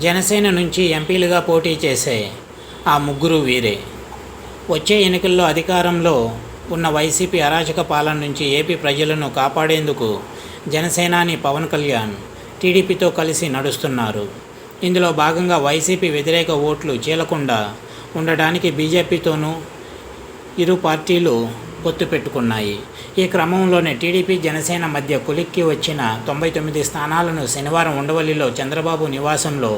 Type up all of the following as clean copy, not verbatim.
జనసేన నుంచి ఎంపీలుగా పోటీ చేసే ఆ ముగ్గురు వీరే. వచ్చే ఎన్నికల్లో అధికారంలో ఉన్న వైసీపీ అరాచక పాలన నుంచి ఏపీ ప్రజలను కాపాడేందుకు జనసేనాని పవన్ కళ్యాణ్ టీడీపీతో కలిసి నడుస్తున్నారు. ఇందులో భాగంగా వైసీపీ వ్యతిరేక ఓట్లు చీలకుండా ఉండడానికి బీజేపీతోనూ ఇరు పార్టీలు పొత్తు పెట్టుకున్నాయి. ఈ క్రమంలోనే టీడీపీ జనసేన మధ్య కొలిక్కి వచ్చిన 99 స్థానాలను శనివారం ఉండవల్లిలో చంద్రబాబు నివాసంలో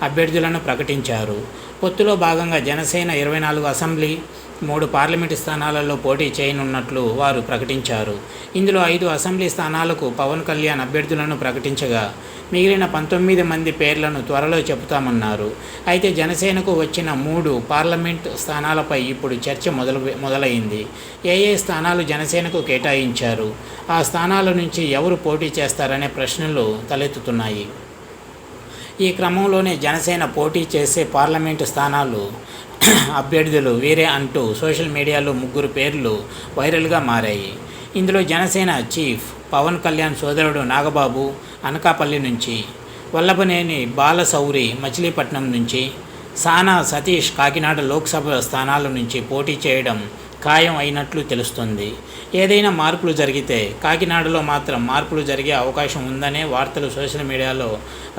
అభ్యర్థులను ప్రకటించారు. పొత్తులో భాగంగా జనసేన 24 అసెంబ్లీ, 3 పార్లమెంటు స్థానాలలో పోటీ చేయనున్నట్లు వారు ప్రకటించారు. ఇందులో 5 అసెంబ్లీ స్థానాలకు పవన్ కళ్యాణ్ అభ్యర్థులను ప్రకటించగా మిగిలిన 19 మంది పేర్లను త్వరలో చెబుతామన్నారు. అయితే జనసేనకు వచ్చిన 3 పార్లమెంట్ స్థానాలపై ఇప్పుడు చర్చ మొదలైంది. ఏ స్థానాలు జనసేనకు కేటాయించారు, ఆ స్థానాల నుంచి ఎవరు పోటీ చేస్తారనే ప్రశ్నలు తలెత్తుతున్నాయి. ఈ క్రమంలోనే జనసేన పోటీ చేసే పార్లమెంటు స్థానాలు అభ్యర్థులు వీరే అంటూ సోషల్ మీడియాలో 3 పేర్లు వైరల్గా మారాయి. ఇందులో జనసేన చీఫ్ పవన్ కళ్యాణ్ సోదరుడు నాగబాబు అనకాపల్లి నుంచి, వల్లభనేని బాలశౌరి మచిలీపట్నం నుంచి, సానా సతీష్ కాకినాడ లోక్సభ స్థానాల నుంచి పోటీ చేయడం ఖాయం అయినట్లు తెలుస్తుంది. ఏదైనా మార్పులు జరిగితే కాకినాడలో మాత్రం మార్పులు జరిగే అవకాశం ఉందనే వార్తలు సోషల్ మీడియాలో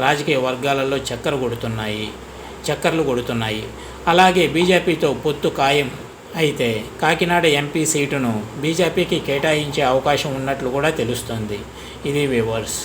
రాజకీయ వర్గాలలో చక్కర్లు కొడుతున్నాయి. అలాగే బీజేపీతో పొత్తు ఖాయం అయితే కాకినాడ ఎంపీ సీటును బీజేపీకి కేటాయించే అవకాశం ఉన్నట్లు కూడా తెలుస్తుంది. ఇది వ్యూవర్స్.